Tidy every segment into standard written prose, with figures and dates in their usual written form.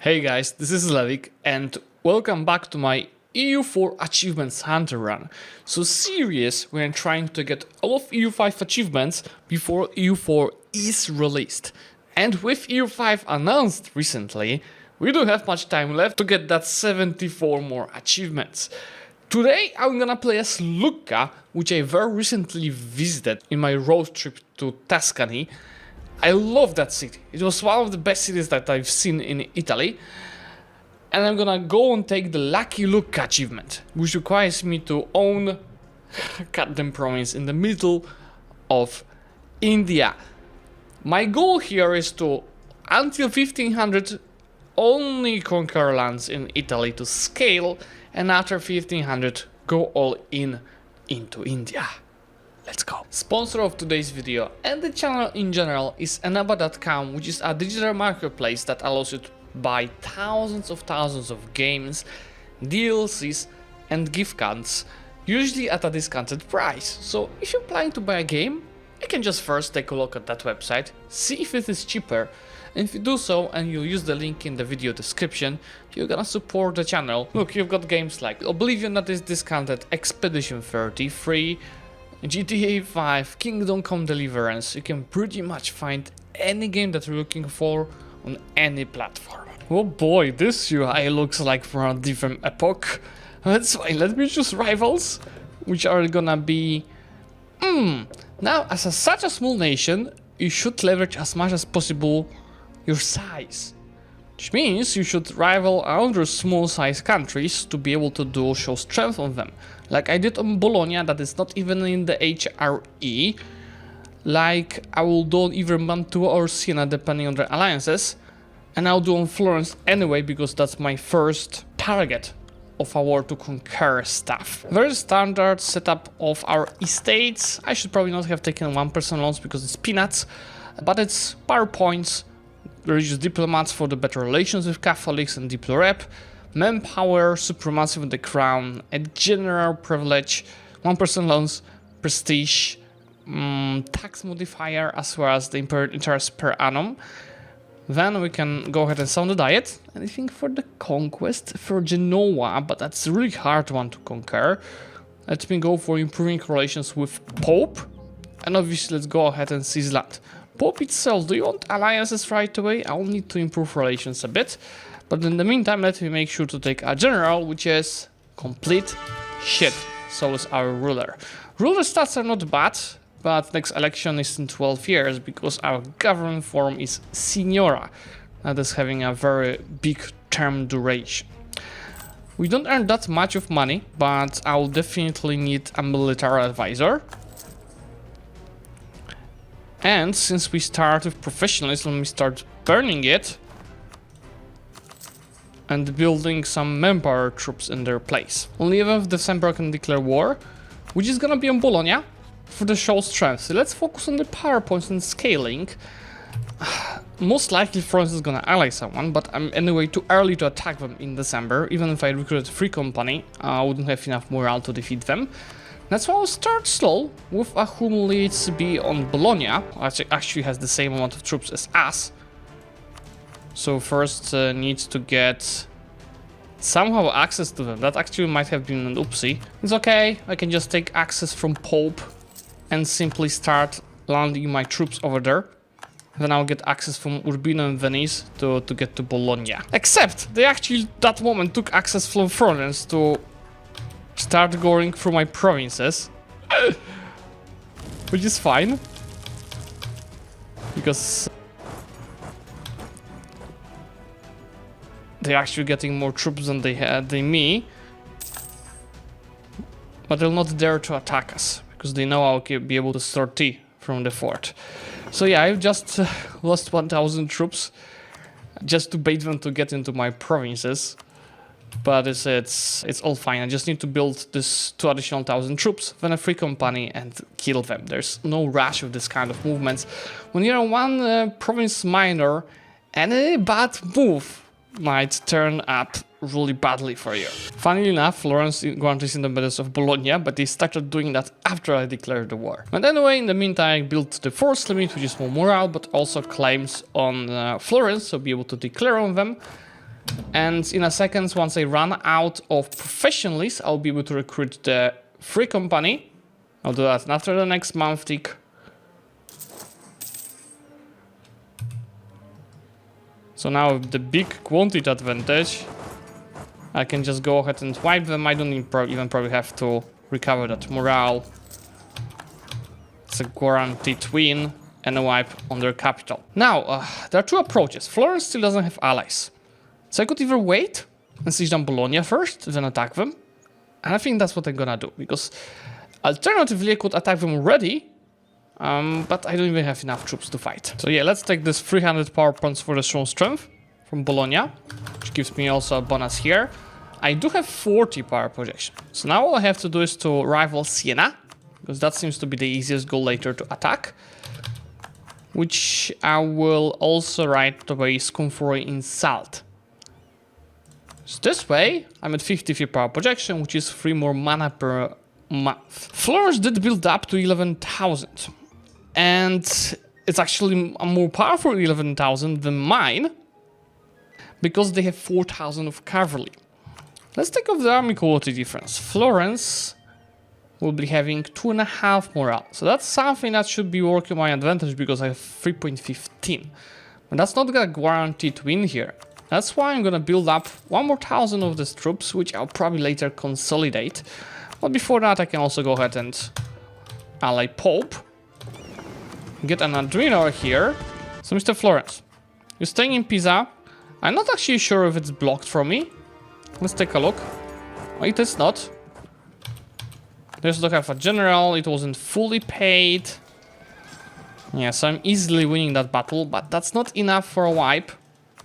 Hey guys, this is Zlewikk and welcome back to my EU4 Achievements Hunter Run. So series where I'm trying to get all of EU5 achievements before EU4 is released. And with EU5 announced recently, we don't have much time left to get that 74 more achievements. Today I'm gonna play as Lucca, which I very recently visited in my road trip to Tuscany. I love that city. It was one of the best cities that I've seen in Italy. And I'm gonna go and take the Lucky Lucca achievement, which requires me to own goddamn province in the middle of India. My goal here is to, until 1500, only conquer lands in Italy to scale, and after 1500, go all in into India. Let's go. Sponsor of today's video and the channel in general is enaba.com, which is a digital marketplace that allows you to buy thousands of games, DLCs and gift cards, usually at a discounted price. So if you're planning to buy a game, you can just first take a look at that website, see if it is cheaper, and if you do so and you use the link in the video description, you're gonna support the channel. Look, you've got games like Oblivion that is discounted, Expedition 33, GTA 5, Kingdom Come Deliverance. You can pretty much find any game that you're looking for on any platform. Oh boy, this UI looks like from a different epoch. That's fine, let me choose rivals, which are gonna be... Now, as such a small nation, you should leverage as much as possible your size. Which means you should rival other small size countries to be able to show strength on them. Like I did on Bologna, that is not even in the HRE. Like I will do on either Mantua or Siena depending on their alliances. And I'll do on Florence anyway because that's my first target of a war to conquer stuff. Very standard setup of our estates. I should probably not have taken 1% loans because it's peanuts. But it's power points, religious diplomats for the better relations with Catholics and diplo rep, manpower, supremacy with the crown, a general privilege, 1% loans, prestige, tax modifier, as well as the imperial interest per annum. Then we can go ahead and sound the diet. And I think for the conquest for Genoa, but that's a really hard one to conquer. Let me go for improving relations with Pope. And obviously let's go ahead and seize land. Pope itself, do you want alliances right away? I'll need to improve relations a bit. But in the meantime, let me make sure to take a general, which is complete shit. So is our ruler. Ruler stats are not bad, but next election is in 12 years because our government form is Signora. That is having a very big term duration. We don't earn that much of money, but I'll definitely need a military advisor. And since we start with professionalism, we start burning it and building some manpower troops in their place. On the 11th of December I can declare war, which is gonna be on Bologna for the show strength. So let's focus on the power points and scaling. Most likely France is gonna ally someone, but I'm anyway too early to attack them in December. Even if I recruited a free company, I wouldn't have enough morale to defeat them. That's why I'll start slow with a whom leads to be on Bologna, which actually has the same amount of troops as us. So first needs to get somehow access to them. That actually might have been an oopsie. It's okay, I can just take access from Pope and simply start landing my troops over there. Then I'll get access from Urbino and Venice to get to Bologna. Except they actually that moment took access from Florence to start going through my provinces. Which is fine. Because they're actually getting more troops than they had than me. But they're not there to attack us because they know I'll be able to sortie from the fort. So yeah, I've just lost 1,000 troops just to bait them to get into my provinces. But it's all fine. I just need to build this 2 additional 1,000 troops, then a free company and kill them. There's no rush with this kind of movements. When you're one province minor, any bad move might turn up really badly for you. Funnily enough, Florence granted independence of Bologna, but they started doing that after I declared the war. But anyway, in the meantime, I built the force limit, which is more morale, but also claims on Florence, so be able to declare on them. And in a second, once I run out of professionals, I'll be able to recruit the free company. I'll do that after the next month tick. So now with the big quantity advantage, I can just go ahead and wipe them. I don't even probably have to recover that morale. It's a guaranteed win and a wipe on their capital. Now, there are two approaches. Florence still doesn't have allies. So I could either wait and siege down Bologna first, then attack them. And I think that's what I'm gonna do, because alternatively I could attack them already, but I don't even have enough troops to fight. So yeah, let's take this 300 power points for the strong strength from Bologna, which gives me also a bonus here. I do have 40 power projection. So now all I have to do is to rival Siena, because that seems to be the easiest goal later to attack. Which I will also right away Scunfori insult. So this way, I'm at 53 power projection, which is 3 more mana per month. Florence did build up to 11,000. And it's actually a more powerful 11,000 than mine, because they have 4,000 of cavalry. Let's take off the army quality difference. Florence will be having 2.5 morale. So that's something that should be working my advantage, because I have 3.15. But that's not gonna guarantee to win here. That's why I'm gonna build up 1 more 1,000 of these troops, which I'll probably later consolidate. But before that, I can also go ahead and ally Pope. Get an Adrenal here. So Mr. Florence, you're staying in Pisa. I'm not actually sure if it's blocked from me. Let's take a look. Oh, it is not. There's look at a general. It wasn't fully paid. Yeah, so I'm easily winning that battle, but that's not enough for a wipe.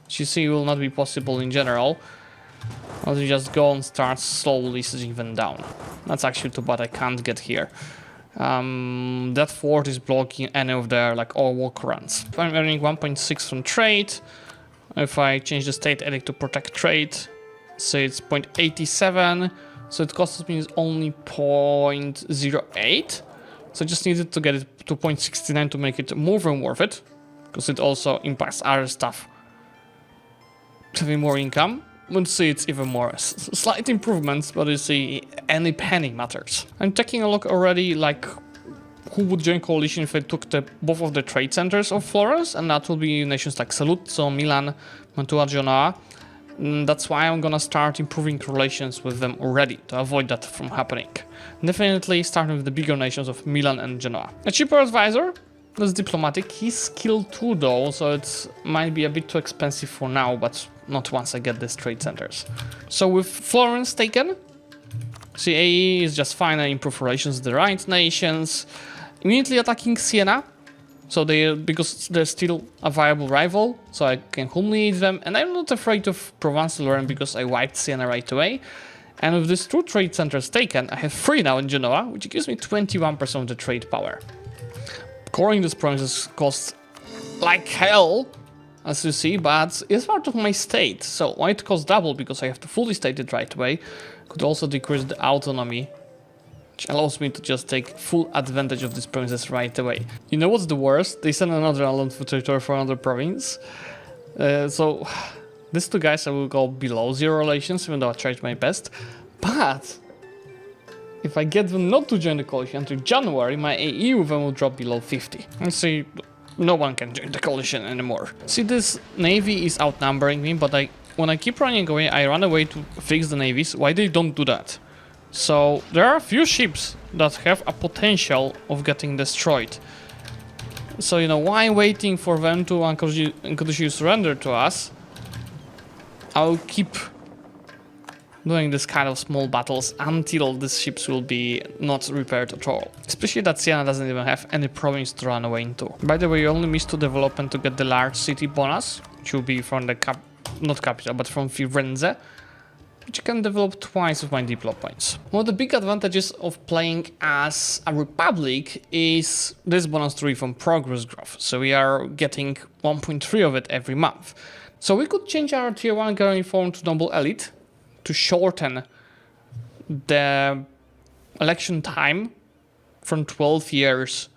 Which you see will not be possible in general. I'll just go and start slowly sieging them down. That's actually too bad I can't get here. That fort is blocking any of their all walk runs. I'm earning 1.6 from trade. If I change the state edict to protect trade, say it's 0.87. So it costs me only 0.08. So I just needed to get it to 0.69 to make it more than worth it. Because it also impacts other stuff. Having more income. We'll see it's even more. Slight improvements, but you see any penny matters. I'm taking a look already who would join coalition if I took both of the trade centers of Florence, and that will be nations like Saluzzo, Milan, Mantua, Genoa. That's why I'm gonna start improving relations with them already, to avoid that from happening. Definitely starting with the bigger nations of Milan and Genoa. A cheaper advisor, that's diplomatic. He's skill 2 though, so it might be a bit too expensive for now, but not once I get these trade centers. So with Florence taken, CAE is just fine. I improve relations with the right nations. Immediately attacking Siena. So because they're still a viable rival, so I can humiliate them, and I'm not afraid of Provence Lorraine because I wiped Siena right away. And with these 2 trade centers taken, I have 3 now in Genoa, which gives me 21% of the trade power. Coring these provinces costs like hell, as you see, but it's part of my state, so why it costs double? Because I have to fully state it right away. Could also decrease the autonomy, which allows me to just take full advantage of these provinces right away. You know what's the worst? They send another island for territory for another province. So these 2 guys I will go below 0 relations, even though I tried my best. But if I get them not to join the coalition until January, my AE with them will drop below 50. And see, no one can join the coalition anymore. See, this navy is outnumbering me, but when I keep running away, I run away to fix the navies. Why they don't do that? So there are a few ships that have a potential of getting destroyed. So why waiting for them to unconditionally surrender to us? I'll keep doing this kind of small battles until these ships will be not repaired at all. Especially that Siena doesn't even have any province to run away into. By the way, you only missed 2 development to get the large city bonus, which will be from the not capital, but from Firenze, which you can develop twice with my diplo points. One of the big advantages of playing as a republic is this bonus 3 from progress growth. So we are getting 1.3 of it every month. So we could change our tier 1 guarantee form to noble elite to shorten the election time from 12 years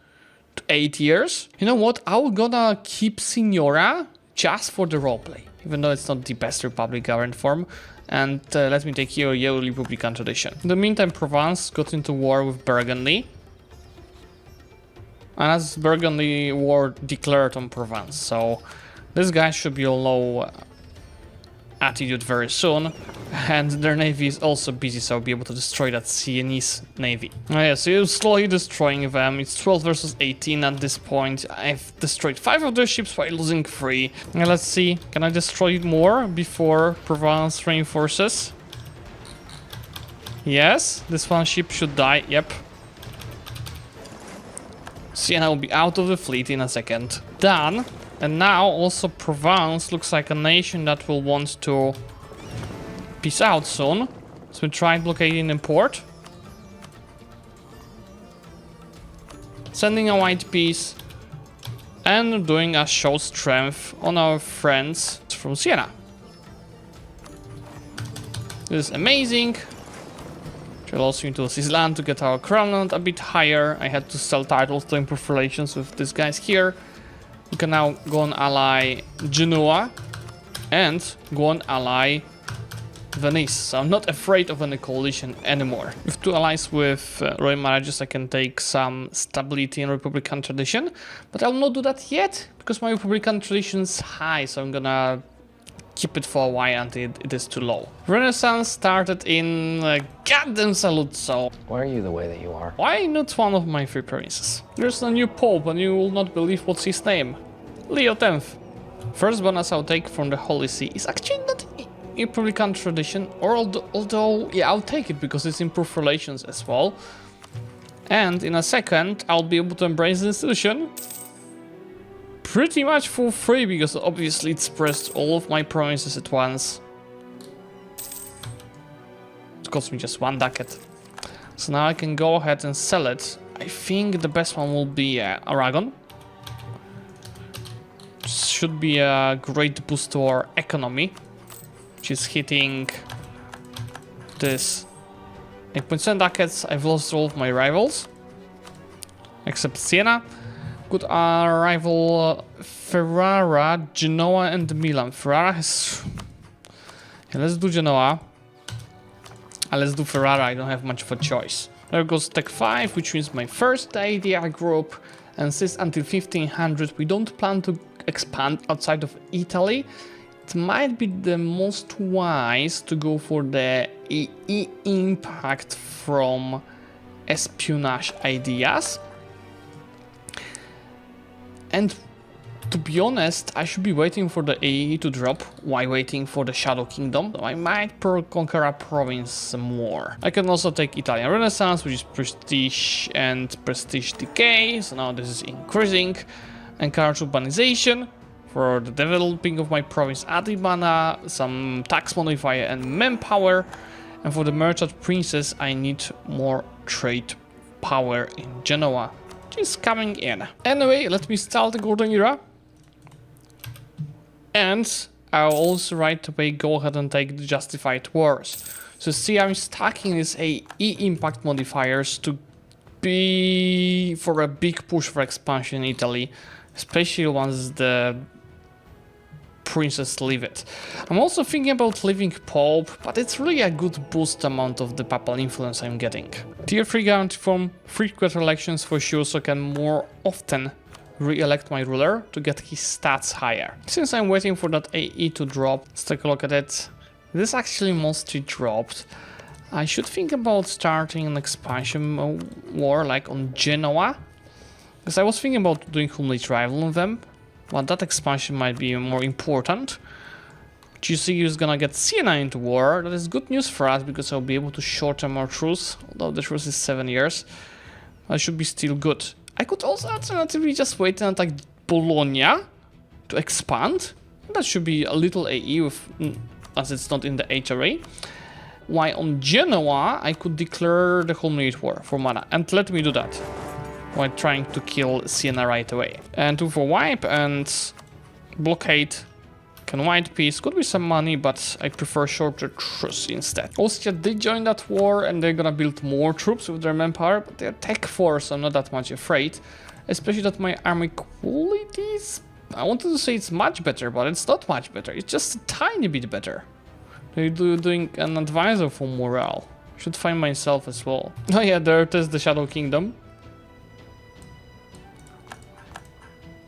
to 8 years. You know what? I'm gonna keep Signora just for the roleplay, even though it's not the best Republic governed form. And let me take here a yearly Republican tradition. In the meantime, Provence got into war with Burgundy. And as Burgundy war declared on Provence, so this guy should be a low attitude very soon, and their navy is also busy, so I'll be able to destroy that Sienese navy. Oh yeah, so you're slowly destroying them. It's 12 versus 18 at this point. I've destroyed 5 of their ships while losing 3. Now let's see, can I destroy more before Provence reinforces? Yes, this one ship should die, yep. Siena will be out of the fleet in a second. Done. And now also Provence looks like a nation that will want to peace out soon. So we try blockading the port. Sending a white piece. And doing a show strength on our friends from Siena. This is amazing. Which allows me to seize land to get our crown land a bit higher. I had to sell titles to improve relations with these guys here. We can now go and ally Genoa and go and ally Venice. So I'm not afraid of any coalition anymore. With 2 allies with royal marriages, I can take some stability in Republican tradition. But I'll not do that yet because my Republican tradition is high. So I'm gonna keep it for a while until it is too low. Renaissance started in goddamn Saluzzo. Why are you the way that you are? Why not one of my 3 princes? There's a new pope and you will not believe what's his name. Leo X. First bonus I'll take from the Holy See is actually not Republican tradition, or although yeah, I'll take it because it's improved relations as well. And in a second I'll be able to embrace the institution pretty much for free, because obviously it pressed all of my provinces at once. It cost me just 1 ducat. So now I can go ahead and sell it. I think the best one will be Aragon. Should be a great boost to our economy, which is hitting this 8.7 ducats. I've lost all of my rivals, except Siena. Good rival Ferrara, Genoa, and Milan. Ferrara has... Yeah, let's do Genoa. Let's do Ferrara, I don't have much of a choice. There goes Tech 5, which means my first idea group. And since until 1500 we don't plan to expand outside of Italy, it might be the most wise to go for the impact from espionage ideas. And to be honest, I should be waiting for the AE to drop while waiting for the Shadow Kingdom. I might conquer a province more. I can also take Italian Renaissance, which is prestige and prestige decay. So now this is increasing. Encourage urbanization for the developing of my province Adibana, some tax modifier and manpower. And for the merchant princes, I need more trade power in Genoa. Is coming in. Anyway, let me start the golden era. And I'll also right away go ahead and take the justified wars. So see, I'm stacking these AE impact modifiers to be for a big push for expansion in Italy, especially once the princes leave it. I'm also thinking about leaving Pope, but it's really a good boost amount of the papal influence I'm getting. Tier 3 guarantee from frequent elections for sure, so I can more often re-elect my ruler to get his stats higher. Since I'm waiting for that AE to drop, let's take a look at it. This actually mostly dropped. I should think about starting an expansion war like on Genoa, because I was thinking about doing complete rival on them. Well, that expansion might be more important. GCU is gonna get Siena into war. That is good news for us because I'll be able to shorten our truce, although the truce is 7 years. That should be still good. I could also alternatively just wait and attack Bologna to expand. That should be a little AE with, as it's not in the HRA. While on Genoa, I could declare the Homemade War for mana, and let me do that while trying to kill Siena right away. And 2 for wipe and blockade. Can white piece, could be some money, but I prefer shorter truce instead. Austria did join that war and they're gonna build more troops with their manpower, but they're tech 4, so I'm not that much afraid. Especially that my army quality is I wanted to say it's much better, but it's not much better. It's just a tiny bit better. They're doing an advisor for morale. Should find myself as well. Oh yeah, there it is, the Shadow Kingdom.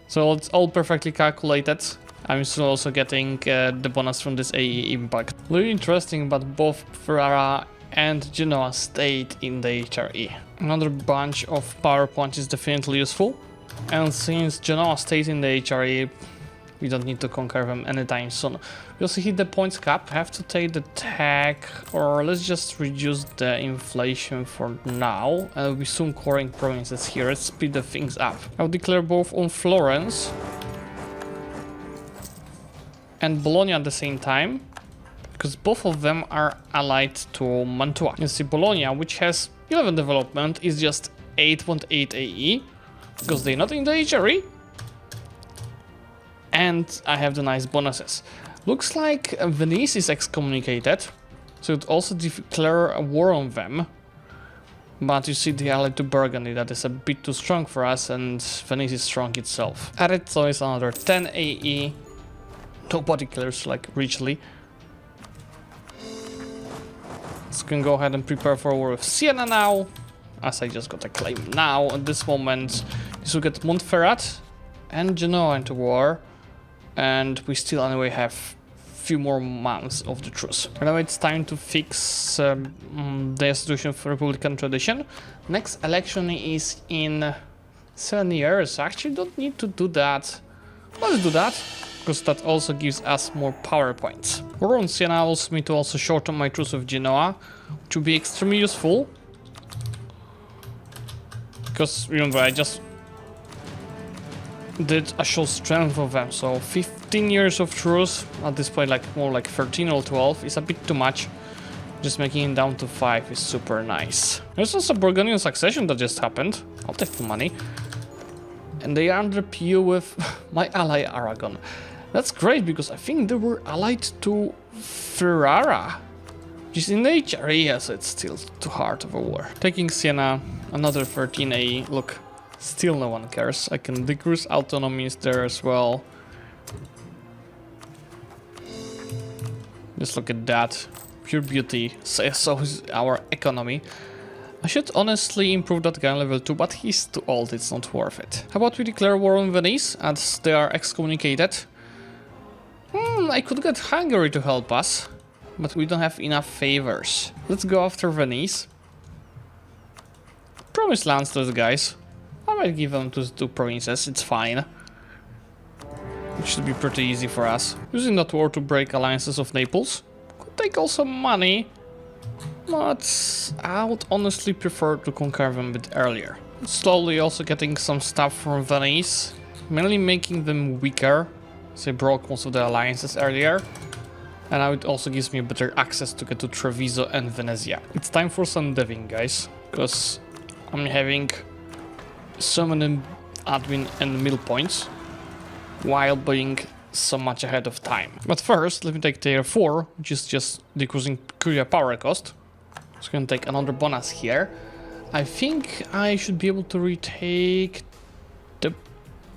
So it's all perfectly calculated. I'm still also getting the bonus from this AE impact. Really interesting, but both Ferrara and Genoa stayed in the HRE. Another bunch of power punch is definitely useful. And since Genoa stays in the HRE, we don't need to conquer them anytime soon. We also hit the points cap. I have to take the tech, or let's just reduce the inflation for now. We'll be soon coring provinces here. Let's speed the things up. I'll declare both on Florence and Bologna at the same time, because both of them are allied to Mantua. You see, Bologna, which has 11 development, is just 8.8 AE, because they're not in the HRE. And I have the nice bonuses. Looks like Venice is excommunicated, so it also declare a war on them. But you see, the allied to Burgundy, that is a bit too strong for us, and Venice is strong itself. Arezzo is another 10 AE. Nobody cares like richly. So we can go ahead and prepare for a war with Siena now, as I just got a claim now. At this moment, this will get Montferrat and Genoa into war. And we still anyway have few more months of the truce. Anyway, it's time to fix the institution for Republican tradition. Next election is in 7 years. I actually don't need to do that. Let's do that, because that also gives us more power points. War on Siena allows me to also shorten my truce with Genoa, which will be extremely useful. Because remember, I just did a show strength of them, so 15 years of truce at this point, like more like 13 or 12, is a bit too much. Just making it down to 5 is super nice. There's also Burgundian succession that just happened. I'll take the money. And they are under PU with my ally Aragon. That's great, because I think they were allied to Ferrara, which is in the HRE, so it's still too hard of a war. Taking Siena, another 13 AE. Look, still no one cares. I can decrease autonomies there as well. Just look at that. Pure beauty. So is our economy. I should honestly improve that guy on level 2, but he's too old, it's not worth it. How about we declare war on Venice, as they are excommunicated? I could get Hungary to help us, but we don't have enough favors. Let's go after Venice. Promise lands to the guys. I might give them to 2 provinces, it's fine. It should be pretty easy for us. Using that war to break alliances of Naples. Could take also money, but I would honestly prefer to conquer them a bit earlier. Slowly also getting some stuff from Venice, mainly making them weaker. So I broke most of the alliances earlier. And now it also gives me better access to get to Treviso and Venezia. It's time for some deving, guys, because I'm having so many admin and middle points while being so much ahead of time. But first, let me take tier 4, which is just decreasing Curia power cost. So I'm gonna take another bonus here. I think I should be able to retake the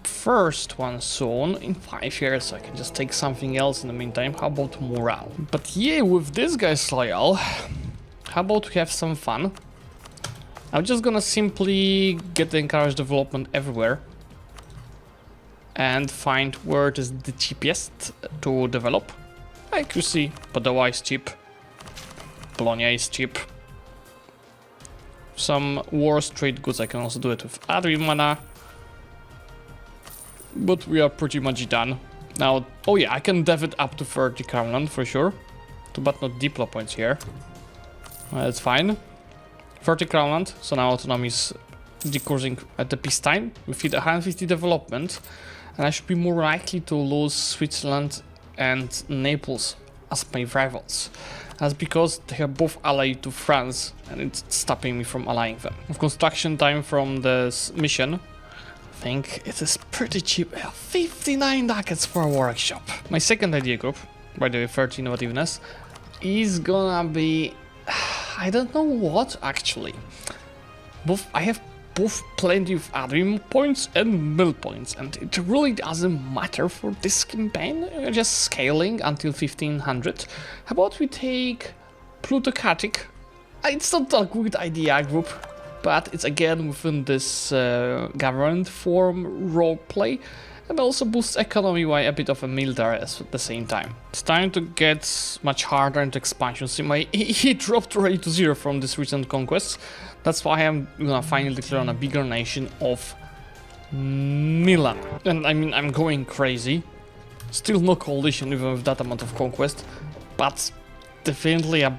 first one soon, in 5 years, so I can just take something else in the meantime. How about morale? But yeah, with this guy's loyal, how about we have some fun? I'm just gonna simply get the encouraged development everywhere and find where it is the cheapest to develop. Like you see, Padua is cheap, Bologna is cheap. Some wars, trade goods, I can also do it with Adrimana. But we are pretty much done. Now, oh yeah, I can dev it up to 30 Crownland for sure. But not Diplo points here. That's fine. 30 Crownland, so now autonomy is decreasing at the peacetime. We feed 150 development. And I should be more likely to lose Switzerland and Naples as my rivals. That's because they are both allied to France and it's stopping me from allying them. Of construction time from this mission, I think it is pretty cheap. 59 ducats for a workshop. My second idea group, by the way, 30 innovativeness, is gonna be... I don't know what actually. Both I have both plenty of admin points and mill points, and it really doesn't matter for this campaign. We're just scaling until 1500. How about we take plutocratic? It's not a good idea group, but it's again within this government form roleplay, and also boosts economy by a bit of a military at the same time. It's time to get much harder into expansion. See, my he dropped already to 0 from this recent conquests. That's why I'm gonna finally declare on a bigger nation of Milan. And I mean, I'm going crazy. Still no coalition even with that amount of conquest, but definitely a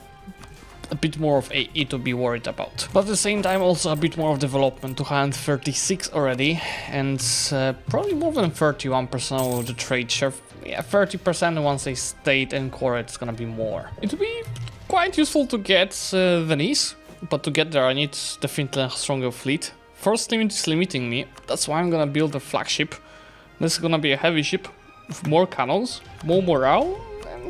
bit more of AE to be worried about. But at the same time also a bit more of development, 236 already, and probably more than 31% of the trade share. Yeah, 30% once they state and core, it's gonna be more. It would be quite useful to get Venice, but to get there I need definitely a stronger fleet. First limit is limiting me, that's why I'm gonna build a flagship. This is gonna be a heavy ship with more cannons, more morale,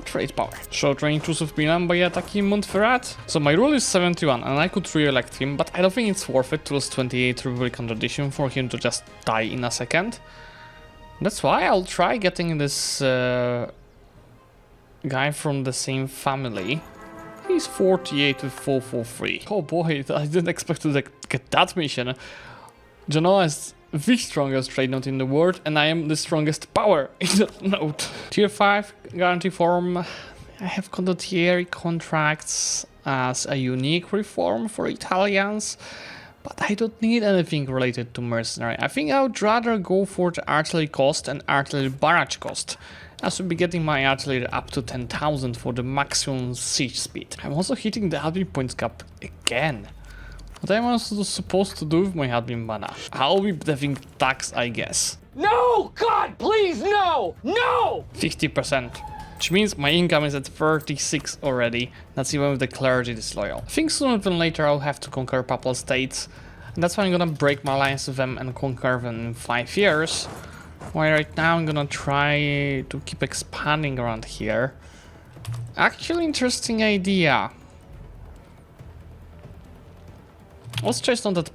trade power. Short range truce of Milan by attacking Montferrat. So my rule is 71 and I could re-elect him, but I don't think it's worth it to lose 28 Republican tradition for him to just die in a second. That's why I'll try getting this guy from the same family. He's 48 with 443. Oh boy, I didn't expect to get that mission. Genoa is the strongest trade node in the world, and I am the strongest power in the node. Tier 5 guarantee form. I have condottieri contracts as a unique reform for Italians, but I don't need anything related to mercenary. I think I would rather go for the artillery cost and artillery barrage cost, as we'll be getting my artillery up to 10,000 for the maximum siege speed. I'm also hitting the admin points cap again. What am I also supposed to do with my admin mana? I'll be deving tax, I guess. No! God, please, no! No! 50%. Which means my income is at 36 already. That's even with the clergy disloyal. I think sooner than later I'll have to conquer Papal States. And that's why I'm gonna break my alliance with them and conquer them in 5 years. While right now I'm gonna try to keep expanding around here. Actually, interesting idea. Austria is not that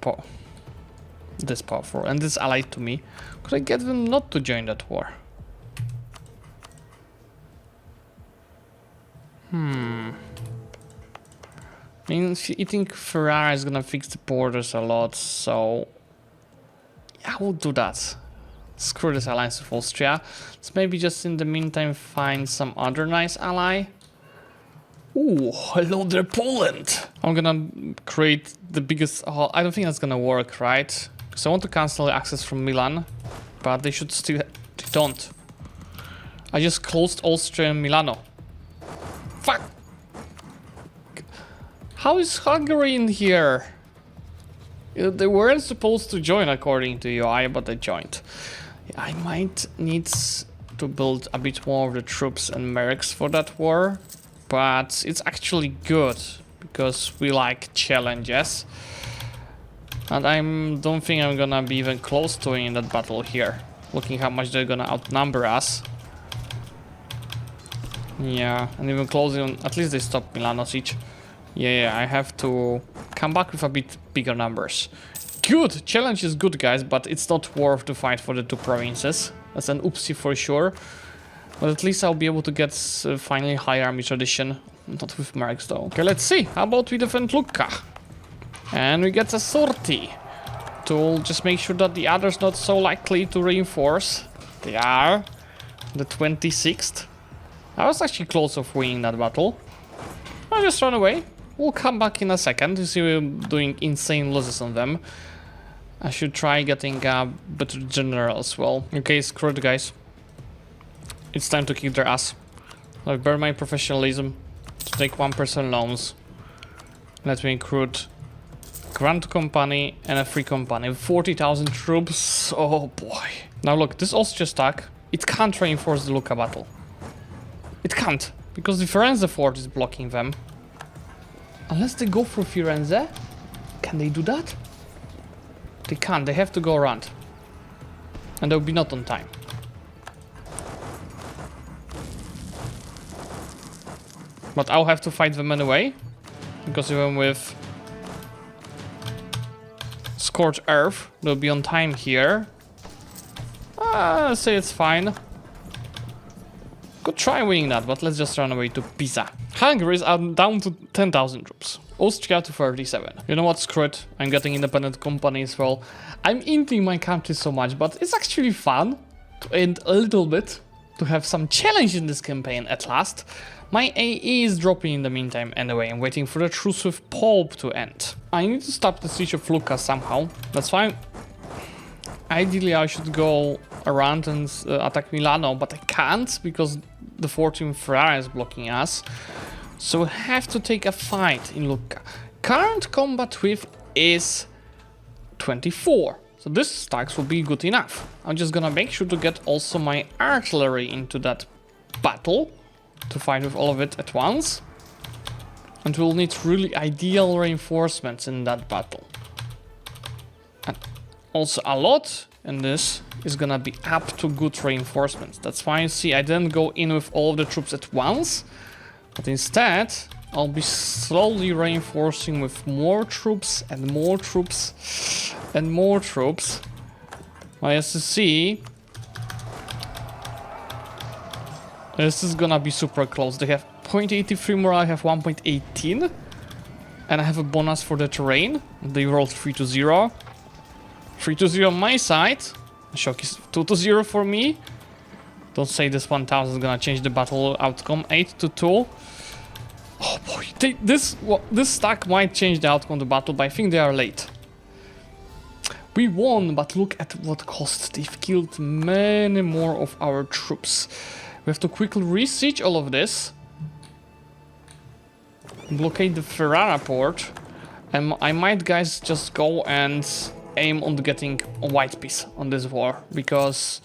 this powerful, and it's allied to me. Could I get them not to join that war? I mean, eating Ferrara is gonna fix the borders a lot, so yeah, I will do that. Screw this alliance with Austria. Let's maybe just in the meantime find some other nice ally. Ooh, hello there, Poland! I'm gonna create the biggest... Oh, I don't think that's gonna work, right? Because I want to cancel the access from Milan, but they should still... They don't. I just closed Austria and Milano. Fuck! How is Hungary in here? They weren't supposed to join according to UI, but they joined. I might need to build a bit more of the troops and mercs for that war. But it's actually good, because we like challenges. And I don't think I'm gonna be even close to winning that battle here. Looking how much they're gonna outnumber us. Yeah, and even closing, at least they stopped Milano siege. Yeah, I have to come back with a bit bigger numbers. Good! Challenge is good, guys, but it's not worth the fight for the 2 provinces. That's an oopsie for sure. But at least I'll be able to get finally high army tradition. Not with mercs though. Okay, let's see. How about we defend Lucca? And we get a sortie to just make sure that the others not so likely to reinforce. They are. The 26th. I was actually close of winning that battle. I just run away. We'll come back in a second. You see we're doing insane losses on them. I should try getting a better general as well. Okay, screw it, guys. It's time to kick their ass. I've burned my professionalism to take 1% loans. Let me recruit Grand Company and a Free Company. 40,000 troops. Oh boy. Now look, this Austria stack, it can't reinforce the Lucca battle. It can't, because the Firenze fort is blocking them. Unless they go for Firenze? Can they do that? They can't, they have to go around. And they'll be not on time. But I'll have to fight them anyway, because even with Scorched Earth. They'll be on time here. Say it's fine. Could try winning that, but let's just run away to Pisa. Hungary is down to 10,000 troops. Austria to 37. You know what, screw it. I'm getting independent company as well. I'm into my country so much, but it's actually fun to end a little bit, to have some challenge in this campaign at last. My AE is dropping in the meantime anyway. I'm waiting for the truce with Pope to end. I need to stop the siege of Lucca somehow. That's why ideally I should go around and attack Milano, but I can't because the 14 Ferrara is blocking us. So we have to take a fight in Lucca. Current combat width is 24. So this stacks will be good enough. I'm just gonna make sure to get also my artillery into that battle to fight with all of it at once. And we'll need really ideal reinforcements in that battle. And also a lot in this is gonna be up to good reinforcements. That's why you see I didn't go in with all of the troops at once, but instead I'll be slowly reinforcing with more troops and more troops and more troops. Well, as you see, this is gonna be super close. They have 0.83 more, I have 1.18, and I have a bonus for the terrain. They rolled 3-0. 3-0 on my side. Shock is 2-0 for me. Don't say this 1000 is gonna change the battle outcome. 8-2. Oh boy, this stack might change the outcome of the battle, but I think they are late. We won, but look at what cost. They've killed many more of our troops. We have to quickly re-siege all of this. Blockade the Ferrara port. And I might, guys, just go and aim on getting a white piece on this war, because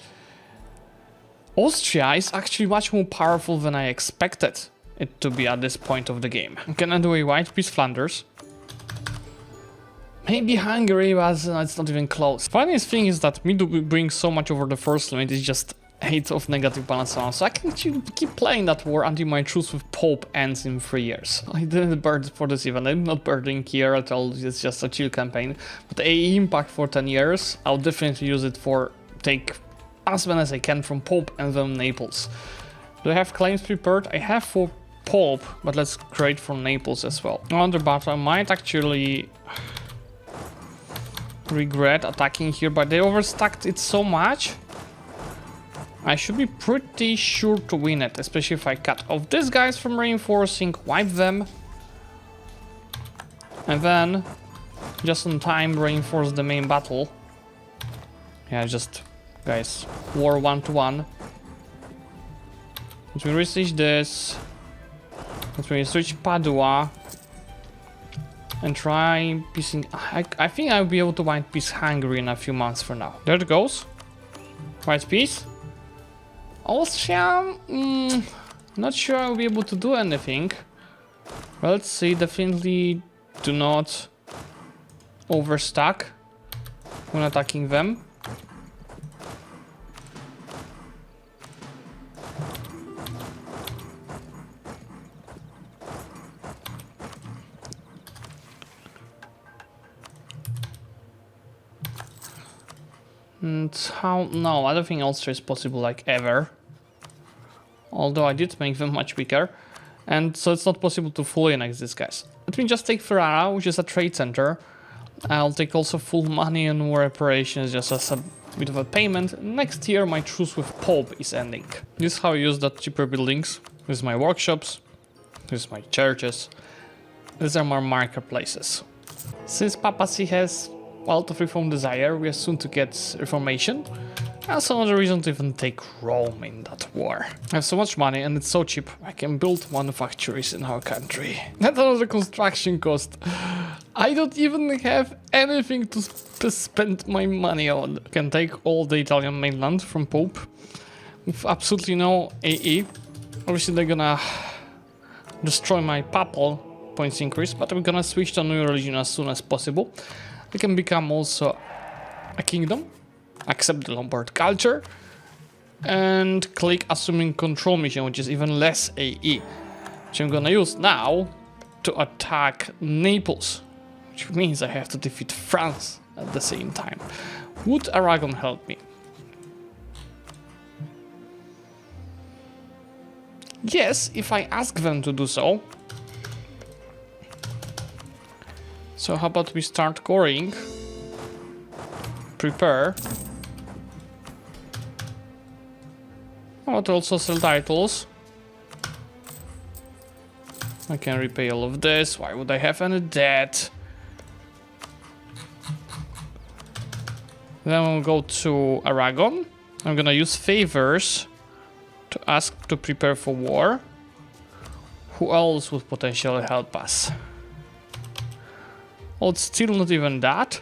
Austria is actually much more powerful than I expected it to be at this point of the game. I can end away white piece Flanders. Maybe Hungary, but it's not even close. Funniest thing is that me bring so much over the first limit is just 8 of negative balance on, so I can keep playing that war until my truce with Pope ends in 3 years. I didn't bird for this event. I'm not birding here at all. It's just a chill campaign. But AE impact for 10 years, I'll definitely use it for take as many as I can from Pope and then Naples. Do I have claims prepared? I have for Pope, but let's create for Naples as well. Under battle, I might actually regret attacking here, but they overstacked it so much. I should be pretty sure to win it, especially if I cut off these guys from reinforcing, wipe them, and then just in time reinforce the main battle. Yeah, just, guys, war 1-1. Let me re-siege this. Let me switch Padua. And try piecing. I think I'll be able to white piece Hungary in a few months from now. There it goes. White piece. Austria, not sure I'll be able to do anything. Well, let's see, definitely do not overstack when attacking them. And how? No, I don't think Austria is possible like ever. Although I did make them much weaker. And so it's not possible to fully annex these guys. Let me just take Ferrara, which is a trade center. I'll take also full money and war reparations just as a bit of a payment. Next year my truce with Pope is ending. This is how I use that cheaper buildings. This is my workshops. This is my churches. These are my marketplaces. Since papacy has out of reform desire, we are soon to get reformation. That's another reason to even take Rome in that war. I have so much money and it's so cheap. I can build manufactories in our country. That's another construction cost. I don't even have anything to spend my money on. I can take all the Italian mainland from Pope with absolutely no AE. Obviously they're gonna destroy my papal points increase, but we're gonna switch to a new religion as soon as possible. I can become also a kingdom, accept the Lombard culture, and click assuming control mission, which is even less AE, which I'm gonna use now to attack Naples, which means I have to defeat France at the same time. Would Aragon help me? Yes, if I ask them to do so. So how about we start coring? Prepare. How about also sell titles? I can repay all of this. Why would I have any debt? Then we'll go to Aragon. I'm gonna use favors to ask to prepare for war. Who else would potentially help us? Oh, it's still not even that.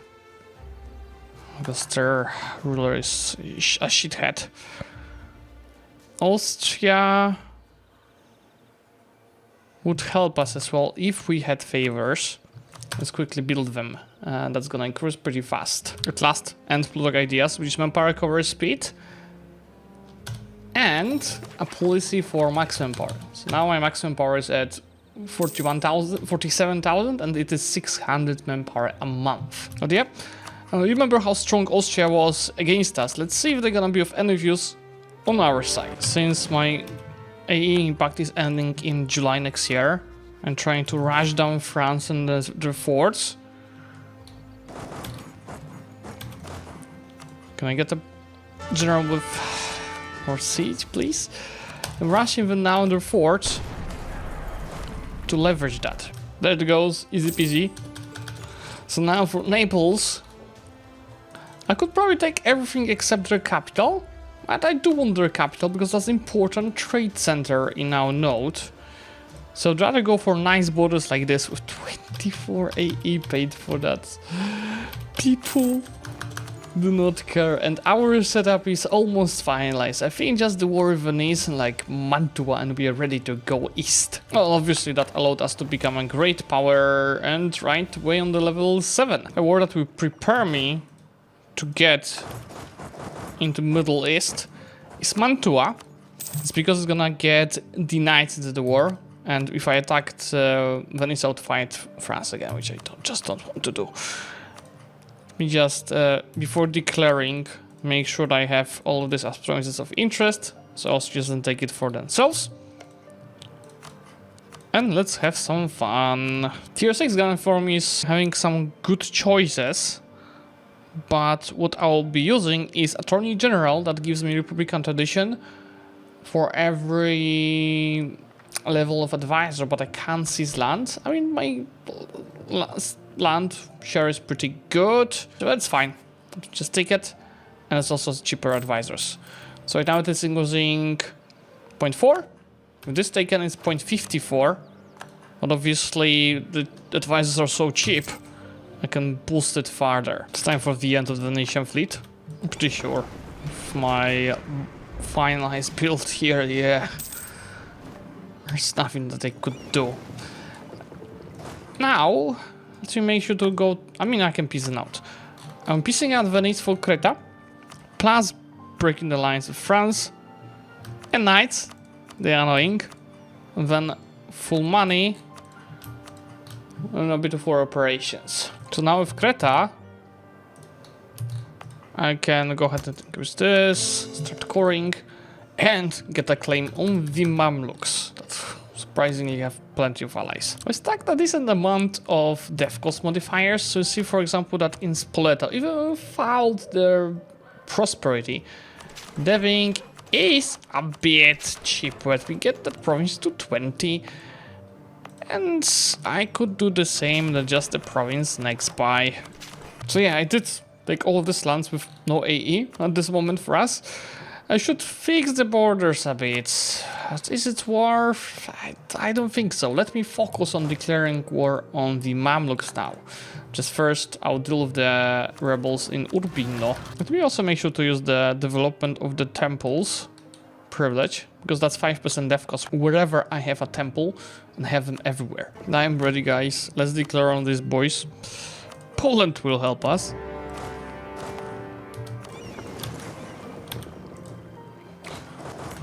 Because their ruler is a shithead. Austria would help us as well if we had favors. Let's quickly build them. That's gonna increase pretty fast. At last, and plot ideas, which is manpower coverage speed. And a policy for maximum power. So now my maximum power is at 47,000 and it is 600 manpower a month. But yeah, remember how strong Austria was against us. Let's see if they're gonna be of any use on our side. Since my AE impact is ending in July next year, I'm trying to rush down France and their forts. Can I get a general with more siege, please? I'm rushing them now on their forts to leverage that. There it goes, easy peasy. So now for Naples, I could probably take everything except their capital, but I do want their capital because that's an important trade center in our node. So I'd rather go for nice borders like this with 24 AE paid for that. People do not care, and our setup is almost finalized. I think just the war with Venice and like Mantua and we are ready to go east. Well, obviously that allowed us to become a great power and right away on the level 7. A war that will prepare me to get into Middle East is Mantua. It's because it's gonna get denied into the war, and if I attacked Venice, I would fight France again, which I just don't want to do. We just, before declaring, make sure that I have all of this as provinces of interest, so Austria doesn't take it for themselves. And let's have some fun. Tier 6 gun form is having some good choices, but what I'll be using is Attorney General that gives me Republican tradition for every level of advisor, but I can't seize land. I mean, my land share is pretty good, so that's fine. Just take it, and it's also cheaper advisors. So right now it is using 0.4. With this taken, it's 0.54. But obviously the advisors are so cheap, I can boost it farther. It's time for the end of the Venetian fleet. I'm pretty sure. With my finalized build here, yeah. There's nothing that I could do. Now, let's make sure to go. I mean, I can piece it out. I'm piecing out Venice for Creta, plus breaking the lines with France and Knights. They are annoying. And then full money and a bit of war operations. So now with Creta, I can go ahead and increase this, start coring, and get a claim on the Mamluks that surprisingly have plenty of allies. I stacked a decent amount of death cost modifiers, so you see for example that in Spoleto, even without their prosperity, deving is a bit cheaper. We get the province to 20, and I could do the same than just the province next by. So yeah, I did take all of these lands with no AE at this moment for us. I should fix the borders a bit. Is it worth? I don't think so. Let me focus on declaring war on the Mamluks now. Just first, I'll deal with the rebels in Urbino. Let me also make sure to use the development of the temples privilege, because that's 5% death cost wherever I have a temple, and have them everywhere. Now I'm ready, guys. Let's declare on these boys. Poland will help us.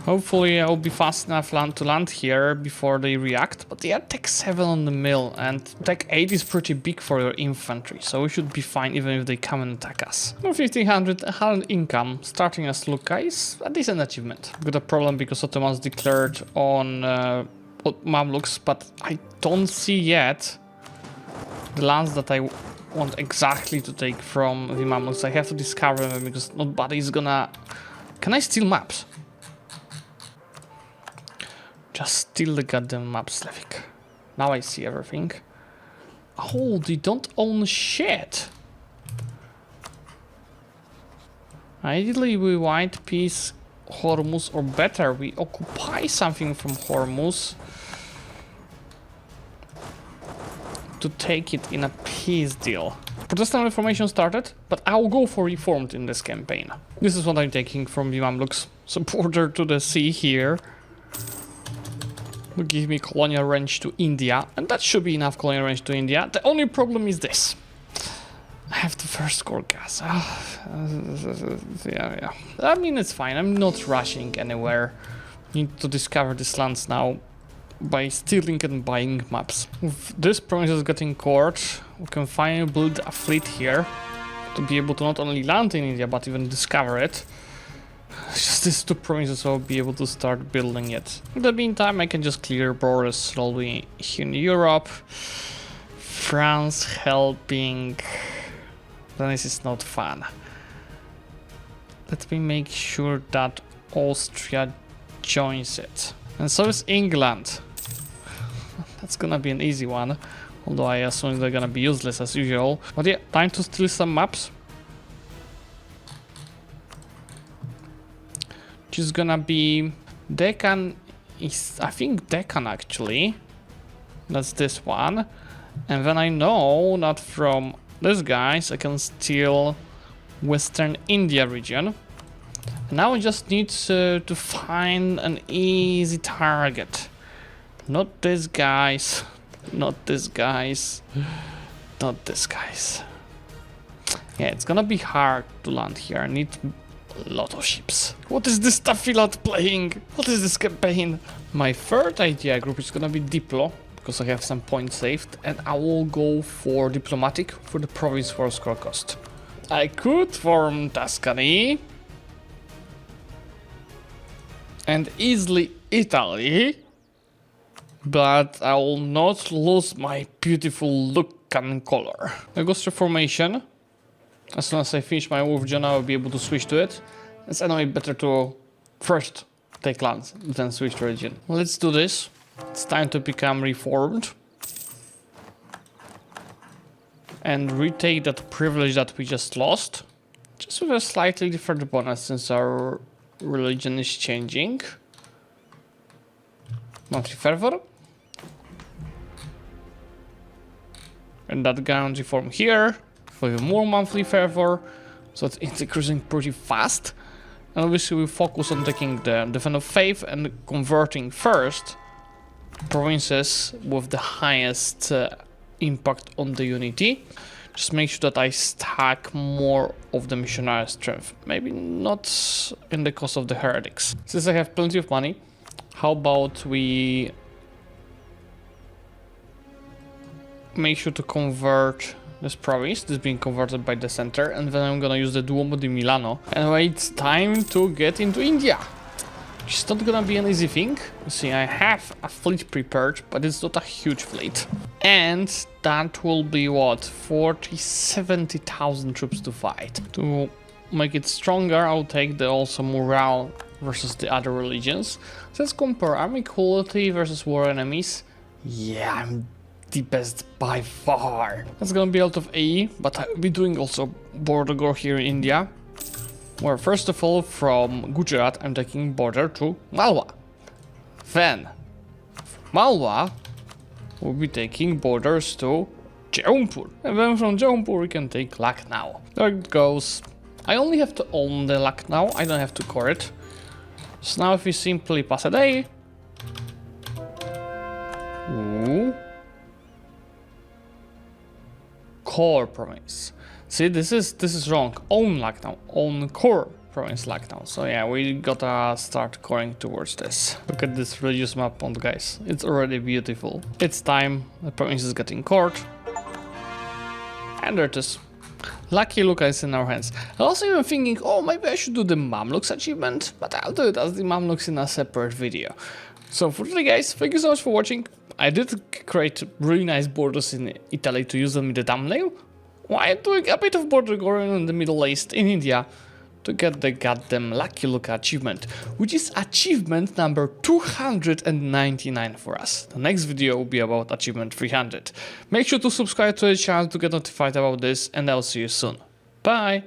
Hopefully I'll be fast enough to land here before they react. But they are tech 7 on the mill, and tech 8 is pretty big for your infantry, so we should be fine even if they come and attack us. 1500 income, starting as Lucca is a decent achievement. Got a problem because Ottomans declared on Mamluks, but I don't see yet the lands that I want exactly to take from the Mamluks. I have to discover them because nobody is gonna... Can I steal maps? Just steal the goddamn maps, Zlewikk. Now I see everything. Oh, they don't own shit. Ideally we white piece Hormuz, or better, we occupy something from Hormuz to take it in a peace deal. Protestant Reformation started, but I'll go for Reformed in this campaign. This is what I'm taking from the Mamluks. So border to the sea here will give me colonial range to India, and that should be enough colonial range to India. The only problem is this. I have to first score gas. Yeah. I mean, it's fine. I'm not rushing anywhere. Need to discover these lands now by stealing and buying maps. With this province is getting court, we can finally build a fleet here to be able to not only land in India but even discover it. It's just these two provinces I'll be able to start building it. In the meantime, I can just clear borders slowly here in Europe. France helping. This is not fun. Let me make sure that Austria joins it. And so is England. That's gonna be an easy one. Although I assume they're gonna be useless as usual. But yeah, time to steal some maps. Which is gonna be Deccan is, I think Deccan actually. That's this one. And then I know that from these guys I can steal Western India region. And now I just need to find an easy target. Not these guys. Not these guys. Not these guys. Yeah, it's gonna be hard to land here. I need a lot of ships. What is this Tafilad playing? What is this campaign? My third idea group is gonna be Diplo, because I have some points saved, and I will go for Diplomatic for the province for score cost. I could form Tuscany and easily Italy, but I will not lose my beautiful look and color. I go to formation. As soon as I finish my war with John, I will be able to switch to it. It's anyway better to first take lands than switch to region. Let's do this. It's time to become reformed and retake that privilege that we just lost, just with a slightly different bonus since our religion is changing. Monthly fervor. And that guarantee form here for even more monthly fervor, so it's increasing pretty fast. And obviously we focus on taking the Defend of Faith and converting first provinces with the highest impact on the unity. Just make sure that I stack more of the missionary strength. Maybe not in the cost of the heretics. Since I have plenty of money, how about we make sure to convert this province, this being converted by the center, and then I'm gonna use the Duomo di Milano. Anyway, it's time to get into India. It's not gonna be an easy thing. You see, I have a fleet prepared, but it's not a huge fleet. And that will be what? 70,000 troops to fight. To make it stronger, I'll take the also morale versus the other religions. So let's compare army quality versus war enemies. Yeah, I'm the best by far. That's gonna be out of AE, but I'll be doing also border war here in India. Where first of all from Gujarat I'm taking border to Malwa. Then from Malwa we'll be taking borders to Jaunpur. And then from Jaunpur we can take Lucknow. There it goes. I only have to own the Lucknow, I don't have to core it. So now if we simply pass a day. Ooh. Core province. See, this is wrong. Own Lucknow, own core province luck now. So yeah, we gotta start going towards this. Look at this religious map, guys. It's already beautiful. It's time. The province is getting court. And there it is. Lucky Lucca is in our hands. I was even thinking, oh, maybe I should do the Mamluks achievement, but I'll do it as the Mamluks in a separate video. So for today, guys, thank you so much for watching. I did create really nice borders in Italy to use them in the thumbnail, while doing a bit of border going in the Middle East in India to get the goddamn Lucky Lucca achievement, which is achievement number 299 for us. The next video will be about achievement 300. Make sure to subscribe to the channel to get notified about this, and I'll see you soon. Bye!